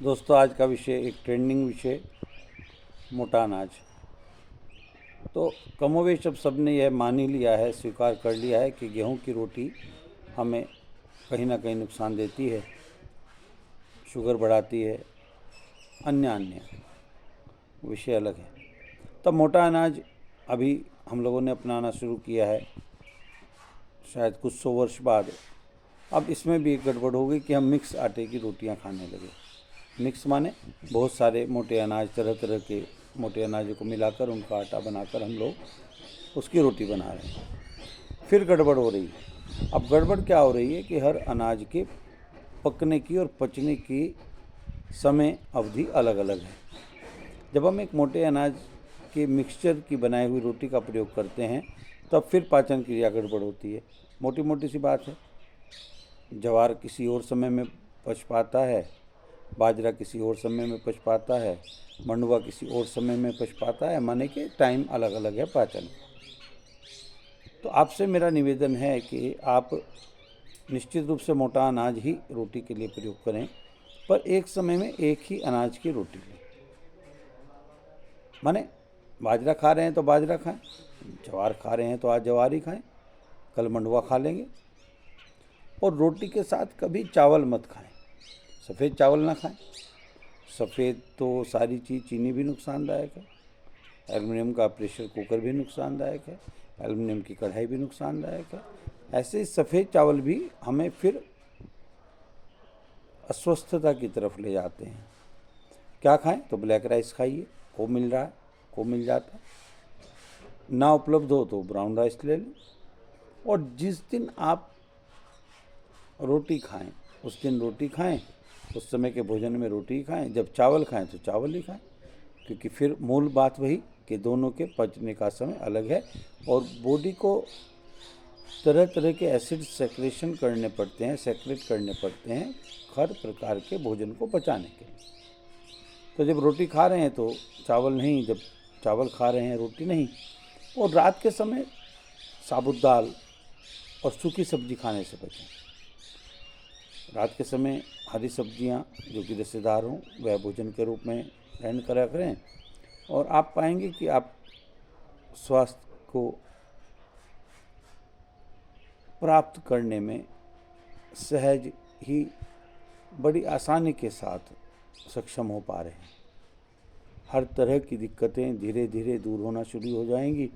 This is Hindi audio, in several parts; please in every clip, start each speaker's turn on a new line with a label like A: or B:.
A: दोस्तों, आज का विषय एक ट्रेंडिंग विषय मोटा अनाज। तो कमोवेश अब सब ने यह मान ही लिया है, स्वीकार कर लिया है कि गेहूं की रोटी हमें कहीं ना कहीं नुकसान देती है, शुगर बढ़ाती है, अन्य अन्य विषय अलग है। तब मोटा अनाज अभी हम लोगों ने अपनाना शुरू किया है, शायद कुछ 100 वर्ष बाद। अब इसमें भी एक गड़बड़ हो गई कि हम मिक्स आटे की रोटियां खाने लगे। मिक्स माने बहुत सारे मोटे अनाज, तरह तरह के मोटे अनाजों को मिलाकर उनका आटा बनाकर हम लोग उसकी रोटी बना रहे हैं। फिर गड़बड़ हो रही है। अब गड़बड़ क्या हो रही है कि हर अनाज के पकने की और पचने की समय अवधि अलग अलग है। जब हम एक मोटे अनाज के मिक्सचर की बनाई हुई रोटी का प्रयोग करते हैं तब फिर पाचन क्रिया गड़बड़ होती है। मोटी मोटी सी बात है, ज्वार किसी और समय में पच पाता है, बाजरा किसी और समय में पच पाता है, मंडुआ किसी और समय में पच पाता है, माने कि टाइम अलग अलग है पाचन। तो आपसे मेरा निवेदन है कि आप निश्चित रूप से मोटा अनाज ही रोटी के लिए प्रयोग करें, पर एक समय में एक ही अनाज की रोटी लें। माने बाजरा खा रहे हैं तो बाजरा खाएं, ज्वार खा रहे हैं तो आज ज्वार ही खाएं, कल मंडुआ खा लेंगे। और रोटी के साथ कभी चावल मत खाएं, सफ़ेद चावल ना खाएं। सफ़ेद तो सारी चीज़, चीनी भी नुकसानदायक है, एल्युमिनियम का प्रेशर कुकर भी नुकसानदायक है, एल्युमिनियम की कढ़ाई भी नुकसानदायक है। ऐसे सफ़ेद चावल भी हमें फिर अस्वस्थता की तरफ ले जाते हैं। क्या खाएं? तो ब्लैक राइस खाइए, वो मिल रहा है, वो मिल जाता है। ना उपलब्ध हो तो ब्राउन राइस ले लें। और जिस दिन आप रोटी खाएं उस दिन रोटी खाएं, उस समय के भोजन में रोटी ही खाएं। जब चावल खाएं तो चावल ही खाएं, क्योंकि फिर मूल बात वही कि दोनों के पचने का समय अलग है और बॉडी को तरह तरह के एसिड सेक्रेशन करने पड़ते हैं, सेक्रेट करने पड़ते हैं हर प्रकार के भोजन को पचाने के लिए। तो जब रोटी खा रहे हैं तो चावल नहीं, जब चावल खा रहे हैं रोटी नहीं। और रात के समय साबुत दाल और सूखी सब्जी खाने से बचें। रात के समय हरी सब्जियां जो कि रेशेदार हों वह भोजन के रूप में ग्रहण करा करें, और आप पाएंगे कि आप स्वास्थ्य को प्राप्त करने में सहज ही बड़ी आसानी के साथ सक्षम हो पा रहे हैं। हर तरह की दिक्कतें धीरे धीरे दूर होना शुरू हो जाएंगी।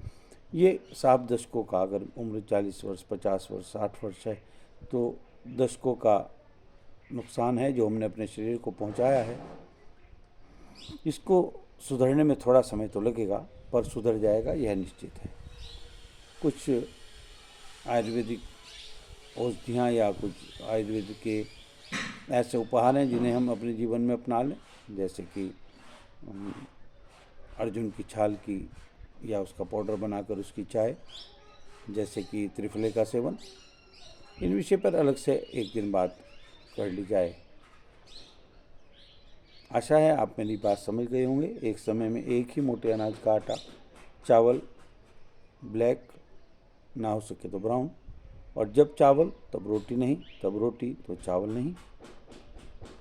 A: ये साफ दशकों का, अगर उम्र 40 वर्ष, 50 वर्ष, 60 वर्ष है तो दशकों का नुकसान है जो हमने अपने शरीर को पहुंचाया है। इसको सुधरने में थोड़ा समय तो लगेगा, पर सुधर जाएगा, यह निश्चित है। कुछ आयुर्वेदिक औषधियाँ या कुछ आयुर्वेद के ऐसे उपहार हैं जिन्हें हम अपने जीवन में अपना लें, जैसे कि अर्जुन की छाल की या उसका पाउडर बनाकर उसकी चाय, जैसे कि त्रिफले का सेवन। इन विषय पर अलग से एक दिन बात कर ली जाए। आशा है आप मेरी बात समझ गए होंगे। एक समय में एक ही मोटे अनाज का आटा, चावल, ब्लैक ना हो सके तो ब्राउन, और जब चावल तब रोटी नहीं, तब रोटी तो चावल नहीं,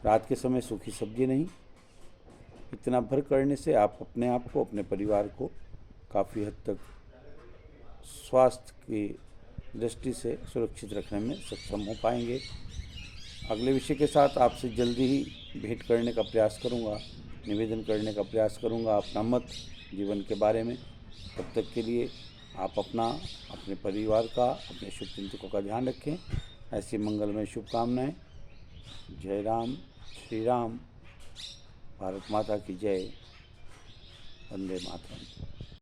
A: रात के समय सूखी सब्जी नहीं। इतना भर करने से आप अपने आप को, अपने परिवार को काफ़ी हद तक स्वास्थ्य की दृष्टि से सुरक्षित रखने में सक्षम हो पाएंगे। अगले विषय के साथ आपसे जल्दी ही भेंट करने का प्रयास करूंगा, निवेदन करने का प्रयास करूंगा अपना मत जीवन के बारे में। तब तक के लिए आप अपना, अपने परिवार का, अपने शुभ चिंतकों का ध्यान रखें। ऐसी मंगलमय शुभकामनाएं। जय राम, श्री राम, भारत माता की जय, वंदे मातरम।